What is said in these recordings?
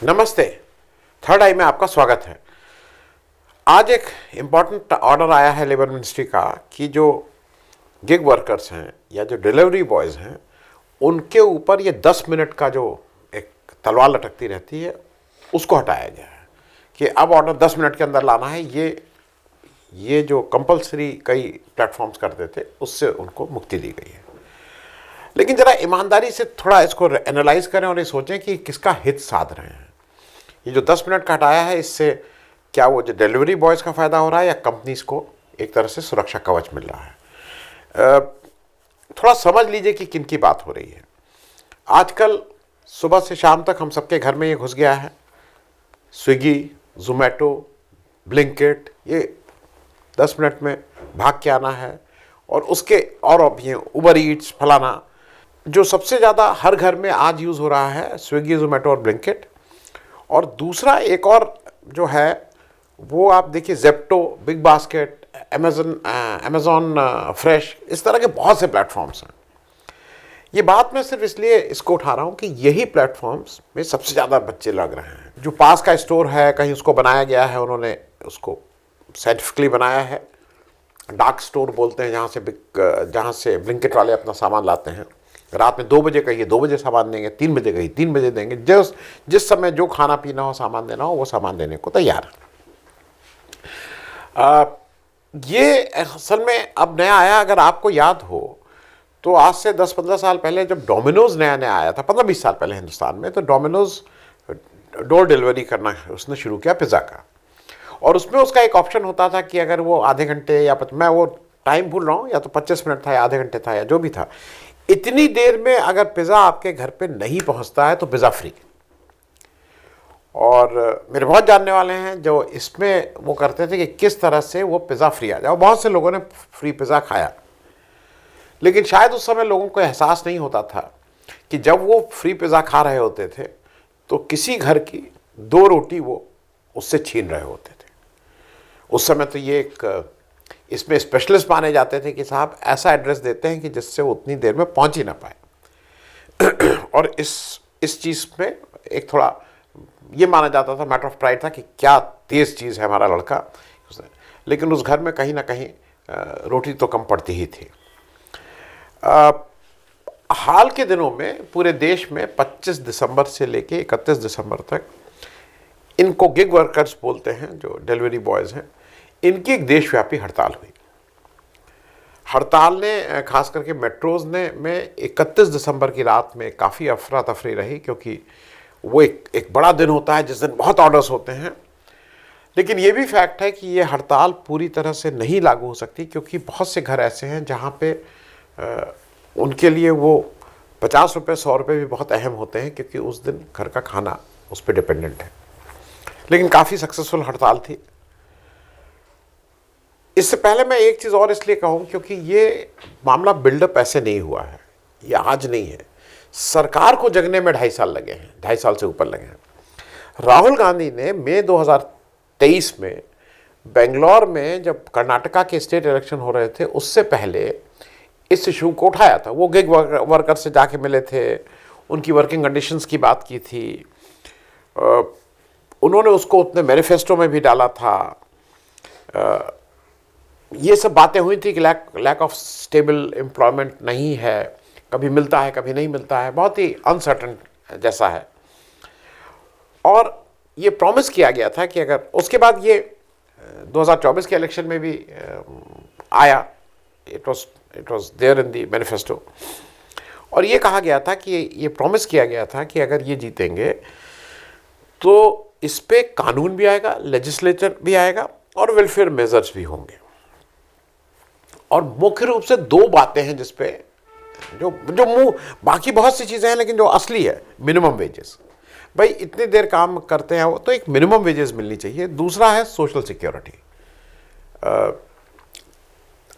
नमस्ते। थर्ड आई में आपका स्वागत है। आज एक इम्पॉर्टेंट ऑर्डर आया है लेबर मिनिस्ट्री का कि जो गिग वर्कर्स हैं या जो डिलीवरी बॉयज़ हैं उनके ऊपर ये 10 मिनट का जो एक तलवार लटकती रहती है उसको हटाया गया है कि अब ऑर्डर 10 मिनट के अंदर लाना है। ये जो कंपलसरी कई प्लेटफॉर्म्स करते थे उससे उनको मुक्ति दी गई है। लेकिन ज़रा ईमानदारी से थोड़ा इसको एनालाइज करें और ये सोचें कि किसका हित साध रहे हैं। ये जो 10 मिनट का हटाया है इससे क्या वो जो डिलीवरी बॉयज़ का फ़ायदा हो रहा है या कंपनीज को एक तरह से सुरक्षा कवच मिल रहा है। थोड़ा समझ लीजिए कि किन की बात हो रही है। आजकल सुबह से शाम तक हम सबके घर में ये घुस गया है। स्विगी, जोमेटो, ब्लिंकिट, ये 10 मिनट में भाग के आना है। और उसके और अब ये उबर ईट्स फलाना, जो सबसे ज़्यादा हर घर में आज यूज़ हो रहा है स्विगी, जोमेटो और ब्लिंकिट। और दूसरा एक और जो है वो आप देखिए Zepto, big basket, Amazon fresh, इस तरह के बहुत से प्लेटफॉर्म्स हैं। ये बात मैं सिर्फ इसलिए इसको उठा रहा हूँ कि यही प्लेटफॉर्म्स में सबसे ज़्यादा बच्चे लग रहे हैं। जो पास का स्टोर है कहीं उसको बनाया गया है, उन्होंने उसको साइंटिफिकली बनाया है। डार्क स्टोर बोलते हैं जहाँ से ब्लिंकिट वाले अपना सामान लाते हैं। रात में 2 बजे कहिए 2 बजे सामान देंगे, 3 बजे कहिए 3 बजे देंगे। जिस समय जो खाना पीना हो, सामान देना हो, वो सामान देने को तैयार है। ये असल में अब नया आया। अगर आपको याद हो तो आज से 10-15 साल पहले जब डोमिनोज नया आया था, 15-20 साल पहले हिंदुस्तान में, तो डोमिनोज डोर डिलीवरी करना उसने शुरू किया पिज़्ज़ा का। और उसमें उसका एक ऑप्शन होता था कि अगर वो आधे घंटे या मैं वो टाइम भूल रहा हूँ, या तो 25 मिनट था या आधे घंटे था या जो भी था, इतनी देर में अगर पिज़्ज़ा आपके घर पे नहीं पहुँचता है तो पिज़्ज़ा फ्री। और मेरे बहुत जानने वाले हैं जो इसमें वो करते थे कि किस तरह से वो पिज़्ज़ा फ्री आ जाए। और बहुत से लोगों ने फ्री पिज़्ज़ा खाया। लेकिन शायद उस समय लोगों को एहसास नहीं होता था कि जब वो फ्री पिज़्ज़ा खा रहे होते थे तो किसी घर की 2 रोटी वो उससे छीन रहे होते थे। उस समय तो ये एक इसमें स्पेशलिस्ट माने जाते थे कि साहब ऐसा एड्रेस देते हैं कि जिससे वो उतनी देर में पहुंच ही ना पाए। और इस चीज़ में एक थोड़ा ये माना जाता था, मैटर ऑफ प्राइड था कि क्या तेज़ चीज़ है हमारा लड़का। लेकिन उस घर में कहीं ना कहीं रोटी तो कम पड़ती ही थी। हाल के दिनों में पूरे देश में 25 दिसंबर से लेके 31 दिसंबर तक इनको गिग वर्कर्स बोलते हैं, जो डिलीवरी बॉयज़ हैं, इनकी एक देशव्यापी हड़ताल हुई। हड़ताल ने खास करके मेट्रोज़ में 31 दिसंबर की रात में काफ़ी अफरा तफरी रही, क्योंकि वो एक बड़ा दिन होता है जिस दिन बहुत ऑर्डर्स होते हैं। लेकिन ये भी फैक्ट है कि ये हड़ताल पूरी तरह से नहीं लागू हो सकती, क्योंकि बहुत से घर ऐसे हैं जहाँ पे उनके लिए वो 50 रुपये 100 रुपये भी बहुत अहम होते हैं, क्योंकि उस दिन घर का खाना उस पर डिपेंडेंट है। लेकिन काफ़ी सक्सेसफुल हड़ताल थी। इससे पहले मैं एक चीज़ और इसलिए कहूँ क्योंकि ये मामला बिल्डअप ऐसे नहीं हुआ है, ये आज नहीं है। सरकार को जगने में 2.5 साल लगे हैं, 2.5 साल से ऊपर लगे हैं। राहुल गांधी ने मई 2023 में बेंगलोर में जब कर्नाटका के स्टेट इलेक्शन हो रहे थे उससे पहले इस इशू को उठाया था। वो गिग वर्कर से जाके मिले थे, उनकी वर्किंग कंडीशंस की बात की थी। उन्होंने उसको अपने मैनिफेस्टो में भी डाला था। ये सब बातें हुई थी कि लैक ऑफ स्टेबल एम्प्लॉयमेंट नहीं है, कभी मिलता है कभी नहीं मिलता है, बहुत ही अनसर्टन जैसा है। और ये प्रॉमिस किया गया था कि अगर उसके बाद ये 2024 के इलेक्शन में भी आया, it was there in the manifesto. और ये कहा गया था कि ये प्रॉमिस किया गया था कि अगर ये जीतेंगे तो इस पे कानून भी आएगा, लेजिस्लेचर भी आएगा और वेलफेयर मेजर्स भी होंगे। और मुख्य रूप से 2 बातें हैं जिस पे जो बाकी बहुत सी चीज़ें हैं, लेकिन जो असली है मिनिमम वेजेस। भाई इतनी देर काम करते हैं वो तो एक मिनिमम वेजेस मिलनी चाहिए। दूसरा है सोशल सिक्योरिटी।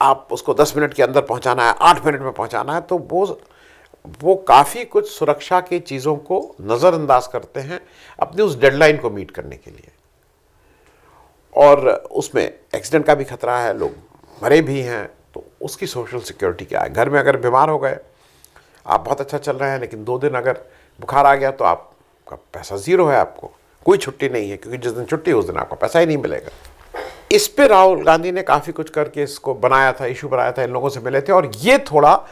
आप उसको 10 मिनट के अंदर पहुंचाना है, 8 मिनट में पहुंचाना है, तो वो काफ़ी कुछ सुरक्षा की चीज़ों को नज़रअंदाज करते हैं अपनी उस डेडलाइन को मीट करने के लिए। और उसमें एक्सीडेंट का भी खतरा है, लोग मरे भी हैं, तो उसकी सोशल सिक्योरिटी क्या है। घर में अगर बीमार हो गए, आप बहुत अच्छा चल रहे हैं, लेकिन 2 दिन अगर बुखार आ गया तो आप आपका पैसा ज़ीरो है, आपको कोई छुट्टी नहीं है, क्योंकि जिस दिन छुट्टी उस दिन आपको पैसा ही नहीं मिलेगा। इस पे राहुल गांधी ने काफ़ी कुछ करके इसको बनाया था, इशू बनाया था, इन लोगों से मिले थे और ये थोड़ा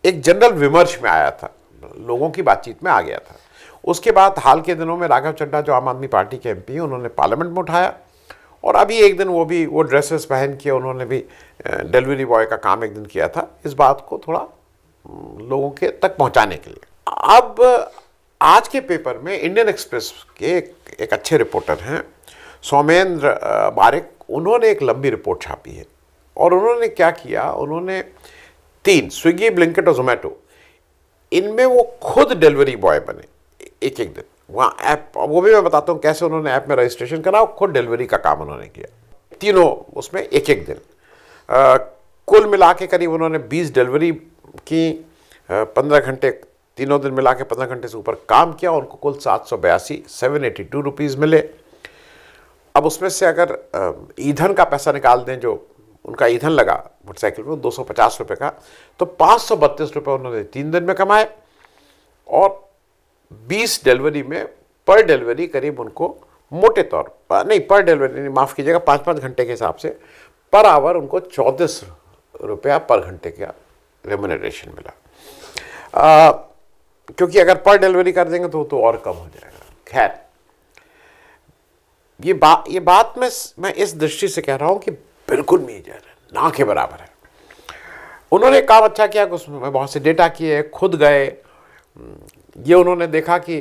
एक जनरल विमर्श में आया था, लोगों की बातचीत में आ गया था। उसके बाद हाल के दिनों में राघव चड्ढा जो आम आदमी पार्टी के एमपी हैं, उन्होंने पार्लियामेंट में उठाया और अभी एक दिन वो ड्रेसेस पहन के उन्होंने भी डिलीवरी बॉय का काम एक दिन किया था, इस बात को थोड़ा लोगों के तक पहुंचाने के लिए। अब आज के पेपर में इंडियन एक्सप्रेस के एक अच्छे रिपोर्टर हैं सौमेंद्र बारिक, उन्होंने एक लंबी रिपोर्ट छापी है और उन्होंने क्या किया, उन्होंने 3 स्विगी, ब्लिंकिट और जोमेटो, इनमें वो खुद डिलीवरी बॉय बने एक एक दिन। वहाँ ऐप, वो भी मैं बताता हूँ कैसे उन्होंने ऐप में रजिस्ट्रेशन करा और खुद डिलीवरी का काम उन्होंने किया, तीनों उसमें एक एक दिन। कुल मिला के करीब उन्होंने 20 डिलीवरी की, 15 घंटे, तीनों दिन मिला के 15 घंटे से ऊपर काम किया, उनको कुल 782 रुपीज़ मिले। अब उसमें से अगर ईंधन का पैसा निकाल दें, जो उनका ईंधन लगा मोटरसाइकिल में 250 रुपये का, तो 532 रुपये उन्होंने 3 दिन में कमाए और 20 डिलीवरी में पर डिलीवरी करीब उनको मोटे तौर पर, नहीं पर डिलीवरी नहीं, माफ़ कीजिएगा, 5-5 घंटे के हिसाब से पर आवर उनको 34 रुपया पर घंटे का रेम्यूनरेशन मिला। क्योंकि अगर पर डिलीवरी कर देंगे तो और कम हो जाएगा। खैर, ये बात मैं इस दृष्टि से कह रहा हूं कि बिल्कुल मीजर है, ना के बराबर है। उन्होंने काम अच्छा किया कि उसमें बहुत से डेटा किए, खुद गए, ये उन्होंने देखा कि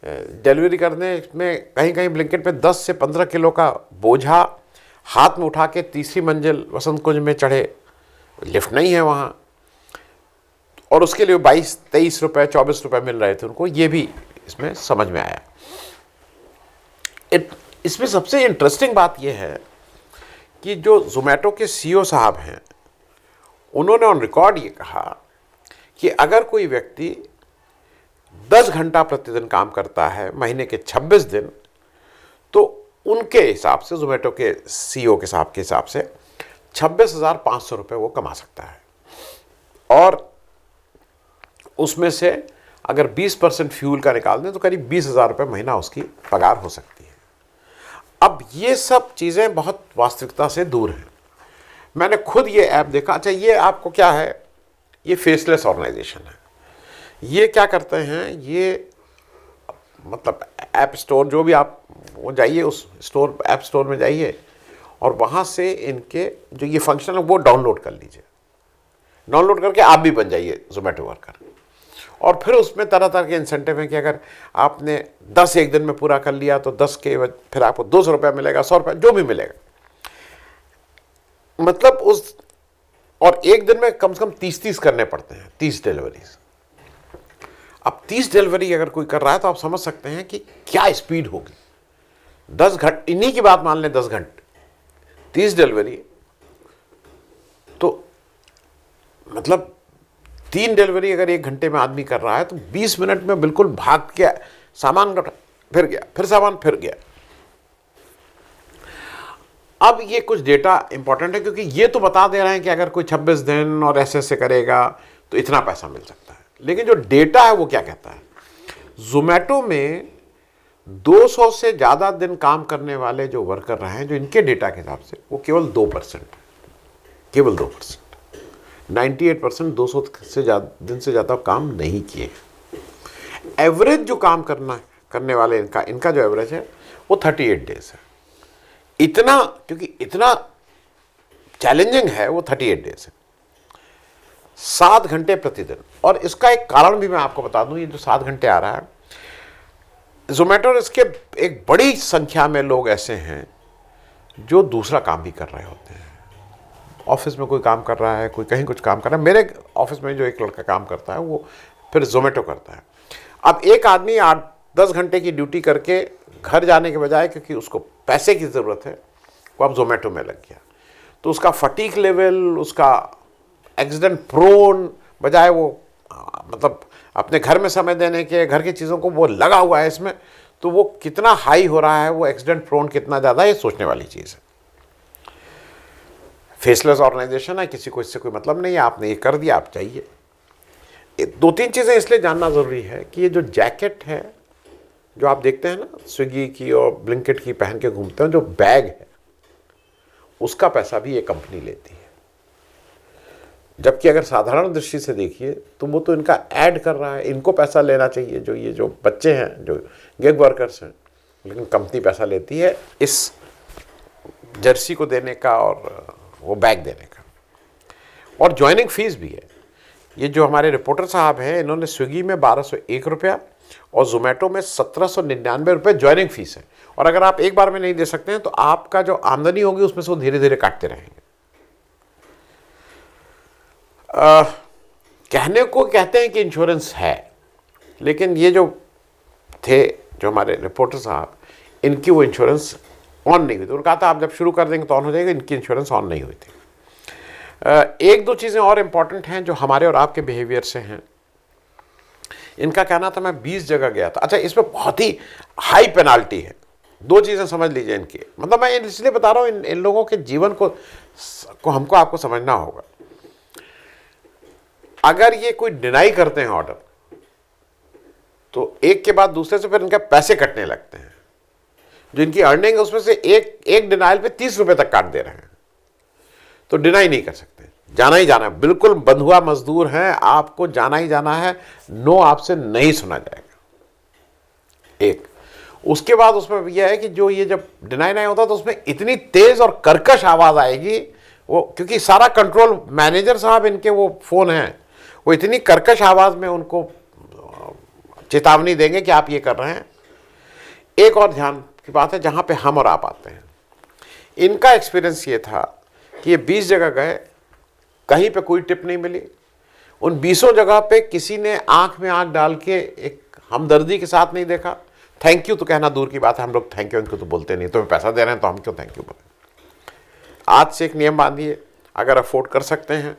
डिलीवरी करने में कहीं कहीं ब्लिंकिट पे 10 से 15 किलो का बोझा हाथ में उठा के तीसरी मंजिल वसंत कुंज में चढ़े, लिफ्ट नहीं है वहाँ, और उसके लिए 22-23 रुपये 24 रुपये मिल रहे थे उनको, ये भी इसमें समझ में आया। इसमें सबसे इंटरेस्टिंग बात यह है कि जो जोमेटो के सीईओ साहब हैं, उन्होंने ऑन रिकॉर्ड ये कहा कि अगर कोई व्यक्ति 10 घंटा प्रतिदिन काम करता है महीने के 26 दिन, तो उनके हिसाब से, जोमेटो के सीईओ के साहब के हिसाब से 26,500 रुपये वो कमा सकता है और उसमें से अगर 20% फ्यूल का निकाल दें तो करीब 20,000 रुपये महीना उसकी पगार हो सकती है। अब ये सब चीज़ें बहुत वास्तविकता से दूर हैं। मैंने खुद ये ऐप देखा। अच्छा, ये आपको क्या है, ये फेसलेस ऑर्गेनाइजेशन है। ये क्या करते हैं, ये मतलब ऐप स्टोर, जो भी आप वो जाइए उस स्टोर, ऐप स्टोर में जाइए और वहाँ से इनके जो ये फंक्शन है वो डाउनलोड कर लीजिए। डाउनलोड करके आप भी बन जाइए जोमेटो वर्कर। और फिर उसमें तरह तरह के इंसेंटिव हैं कि अगर आपने 10 एक दिन में पूरा कर लिया तो 10 के फिर आपको 200 रुपया मिलेगा, 100 रुपया, जो भी मिलेगा। मतलब उस, और एक दिन में कम से कम 30 करने पड़ते हैं, 30 डिलीवरीज। अब 30 डिलीवरी अगर कोई कर रहा है तो आप समझ सकते हैं कि क्या स्पीड होगी। 10 घंटे, इन्हीं की बात मान लें, 10 घंटे 30 डिलीवरी, तो मतलब 3 डिलीवरी अगर 1 घंटे में आदमी कर रहा है तो 20 मिनट में बिल्कुल भाग के सामान फिर गया, फिर सामान फिर गया। अब ये कुछ डेटा इंपॉर्टेंट है क्योंकि ये तो बता दे रहे हैं कि अगर कोई 26 दिन और ऐसे करेगा तो इतना पैसा मिल सकता है, लेकिन जो डेटा है वो क्या कहता है। जोमेटो में 200 से ज़्यादा दिन काम करने वाले जो वर्कर रहे हैं, जो इनके डेटा के हिसाब से, वो केवल 2%, केवल 2%। 98% 200 से दिन से ज़्यादा काम नहीं किए। एवरेज जो काम करने वाले इनका जो एवरेज है वो 38 डेज है। इतना, क्योंकि इतना चैलेंजिंग है, वो 38 डेज है, 7 घंटे प्रतिदिन। और इसका एक कारण भी मैं आपको बता दूं, ये जो 7 घंटे आ रहा है, जोमेटो और इसके एक बड़ी संख्या में लोग ऐसे हैं जो दूसरा काम भी कर रहे होते हैं। ऑफिस में कोई काम कर रहा है, कोई कहीं कुछ काम कर रहा है। मेरे ऑफिस में जो एक लड़का काम करता है वो फिर जोमेटो करता है। अब एक आदमी 8-10 घंटे की ड्यूटी करके घर जाने के बजाय, क्योंकि उसको पैसे की ज़रूरत है, वो अब जोमेटो में लग गया, तो उसका फटीक लेवल, उसका एक्सीडेंट प्रोन, बजाय वो मतलब अपने घर में समय देने के, घर की चीज़ों को वो लगा हुआ है इसमें, तो वो कितना हाई हो रहा है, वो एक्सीडेंट प्रोन कितना ज़्यादा है, ये सोचने वाली चीज़ है। फेसलेस ऑर्गेनाइजेशन है, किसी को इससे कोई मतलब नहीं है, आपने ये कर दिया, आप चाहिए। 2-3 चीज़ें इसलिए जानना ज़रूरी है कि ये जो जैकेट है जो आप देखते हैं ना स्विगी की और ब्लिंकिट की पहन के घूमते हैं, जो बैग है उसका पैसा भी ये कंपनी लेती है। जबकि अगर साधारण दृष्टि से देखिए तो वो तो इनका ऐड कर रहा है, इनको पैसा लेना चाहिए, जो ये जो बच्चे हैं, जो गिग वर्कर्स हैं, लेकिन कंपनी पैसा लेती है इस जर्सी को देने का और वो बैग देने का। और ज्वाइनिंग फीस भी है। ये जो हमारे रिपोर्टर साहब हैं, इन्होंने स्विगी में 1201 रुपया और जोमेटो में 1799 रुपये ज्वाइनिंग फीस है। और अगर आप एक बार में नहीं दे सकते हैं तो आपका जो आमदनी होगी उसमें से वो धीरे धीरे काटते रहेंगे। कहने को कहते हैं कि इंश्योरेंस है, लेकिन ये जो थे जो हमारे रिपोर्टर साहब, इनकी वो इंश्योरेंस ऑन नहीं हुई थी। उन्होंने कहा था आप जब शुरू कर देंगे तो ऑन हो जाएगा, इनकी इंश्योरेंस ऑन नहीं हुई थी। एक दो चीज़ें और इम्पॉर्टेंट हैं जो हमारे और आपके बिहेवियर से हैं। इनका कहना था मैं 20 जगह गया था। अच्छा, इसमें बहुत ही हाई पेनाल्टी है। दो चीज़ें समझ लीजिए इनकी, मतलब मैं इसलिए बता रहा हूँ इन लोगों के जीवन को हमको आपको समझना होगा। अगर ये कोई डिनाई करते हैं ऑर्डर, तो एक के बाद दूसरे से फिर इनके पैसे कटने लगते हैं। जो इनकी अर्निंग है उसमें से एक डिनाइल पे 30 रुपए तक काट दे रहे हैं। तो डिनाई नहीं कर सकते, जाना ही जाना है। बिल्कुल बंधुआ मजदूर हैं, आपको जाना ही जाना है, नो आपसे नहीं सुना जाएगा। एक उसके बाद उसमें यह है कि जो ये जब डिनाई नहीं होता तो उसमें इतनी तेज और कर्कश आवाज आएगी, वो क्योंकि सारा कंट्रोल मैनेजर साहब इनके वो फोन हैं, वो इतनी कर्कश आवाज में उनको चेतावनी देंगे कि आप ये कर रहे हैं। एक और ध्यान की बात है जहां पे हम और आप आते हैं। इनका एक्सपीरियंस ये था कि ये 20 जगह गए, कहीं पे कोई टिप नहीं मिली। उन 20 जगह पे किसी ने आंख में आंख डाल के एक हमदर्दी के साथ नहीं देखा। थैंक यू तो कहना दूर की बात है, हम लोग थैंक यू इनको तो बोलते नहीं, तो पैसा दे रहे हैं तो हम क्यों थैंक यू बोलें। आज से एक नियम बांधिए, अगर अफोर्ड कर सकते हैं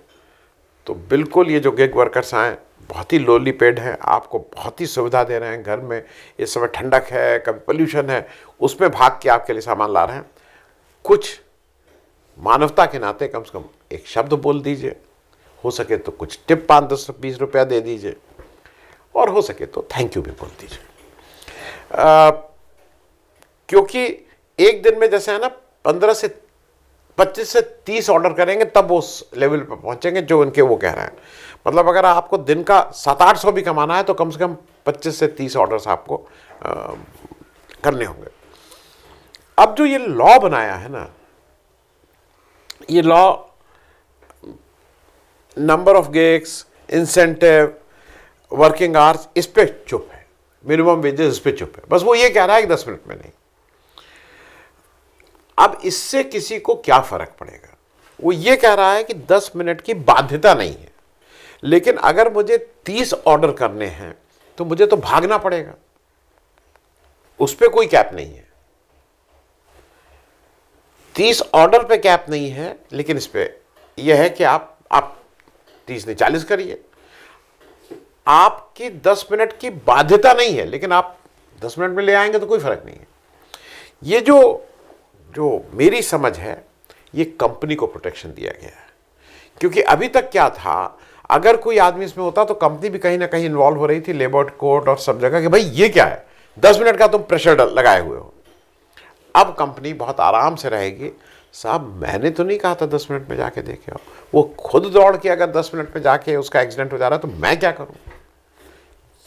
तो बिल्कुल ये जो गिग वर्कर्स आए बहुत ही लोली पेड हैं, आपको बहुत ही सुविधा दे रहे हैं। घर में इस समय ठंडक है, कभी पोल्यूशन है, उसमें भाग के आपके लिए सामान ला रहे हैं। कुछ मानवता के नाते कम से कम एक शब्द बोल दीजिए, हो सके तो कुछ टिप 5-10-20 रुपया दे दीजिए, और हो सके तो थैंक यू भी बोल दीजिए। क्योंकि एक दिन में जैसे है ना 25 से 30 ऑर्डर करेंगे तब वो उस लेवल पर पहुंचेंगे जो उनके वो कह रहे हैं। मतलब अगर आपको दिन का 700-800 भी कमाना है तो कम से कम 25 से 30 ऑर्डर्स आपको करने होंगे। अब जो ये लॉ बनाया है ना, ये law number of gigs, incentive, working hours, इस पे चुप है। मिनिमम वेजेस इस पे चुप है। बस वो ये कह रहा है कि 10 मिनट में नहीं। अब इससे किसी को क्या फर्क पड़ेगा? वो ये कह रहा है कि 10 मिनट की बाध्यता नहीं है, लेकिन अगर मुझे 30 ऑर्डर करने हैं तो मुझे तो भागना पड़ेगा, उस पर कोई कैप नहीं है। 30 ऑर्डर पे कैप नहीं है, लेकिन इस पे यह है कि आप 30 नहीं 40 करिए। आपकी 10 मिनट की बाध्यता नहीं है, लेकिन आप 10 मिनट में ले आएंगे तो कोई फर्क नहीं है। ये जो मेरी समझ है, ये कंपनी को प्रोटेक्शन दिया गया है। क्योंकि अभी तक क्या था, अगर कोई आदमी इसमें होता तो कंपनी भी कहीं ना कहीं इन्वॉल्व हो रही थी, लेबर कोर्ट और सब जगह, कि भाई ये क्या है, 10 मिनट का तुम प्रेशर लगाए हुए हो। अब कंपनी बहुत आराम से रहेगी, साहब मैंने तो नहीं कहा था 10 मिनट में जाके देखे आओ। वो खुद दौड़ के अगर 10 मिनट में जाके उसका एक्सीडेंट हो जा रहा है तो मैं क्या करूं?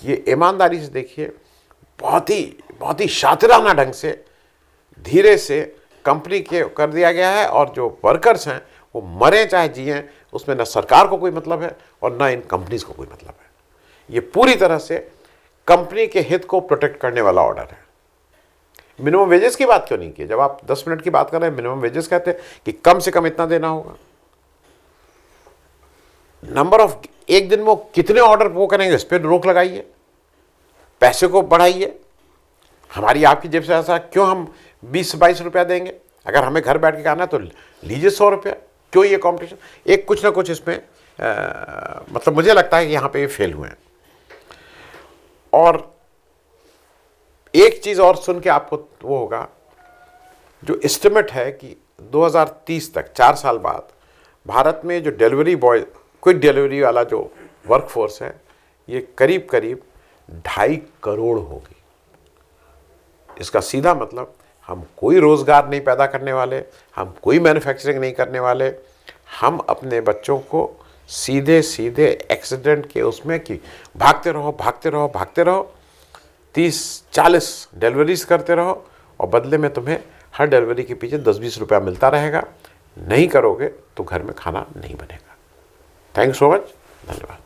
ये ईमानदारी से देखिए, बहुत ही शातिराना ढंग से धीरे से कंपनी के कर दिया गया है। और जो वर्कर्स हैं वो मरें चाहे जिएं, उसमें न सरकार को कोई मतलब है और न इन कंपनीज को कोई मतलब है। ये पूरी तरह से कंपनी के हित को प्रोटेक्ट करने वाला ऑर्डर है। मिनिमम वेजेस की बात क्यों नहीं की? जब आप 10 मिनट की बात कर रहे हैं, मिनिमम वेजेस कहते हैं कि कम से कम इतना देना होगा। नंबर ऑफ एक दिन में कितने ऑर्डर वो करेंगे, इस पर रोक लगाइए, पैसे को बढ़ाइए। हमारी आपकी जेब से ऐसा क्यों हम 20-22 रुपया देंगे? अगर हमें घर बैठ के खाना है तो लीजिए 100 रुपया। क्यों ये कंपटीशन? एक कुछ ना कुछ इसमें मतलब मुझे लगता है कि यहाँ पे ये फेल हुए हैं। और एक चीज़ और सुन के आपको वो होगा, जो एस्टिमेट है कि 2030 तक 4 साल बाद भारत में जो डिलीवरी बॉय, क्विक डिलीवरी वाला जो वर्कफोर्स है, ये करीब 2.5 करोड़ होगी। इसका सीधा मतलब हम कोई रोज़गार नहीं पैदा करने वाले, हम कोई मैन्युफैक्चरिंग नहीं करने वाले, हम अपने बच्चों को सीधे सीधे एक्सीडेंट के उसमें कि भागते रहो भागते रहो भागते रहो, 30-40 डिलीवरीज करते रहो और बदले में तुम्हें हर डिलीवरी के पीछे 10-20 रुपया मिलता रहेगा। नहीं करोगे तो घर में खाना नहीं बनेगा। थैंक्स सो मच, धन्यवाद।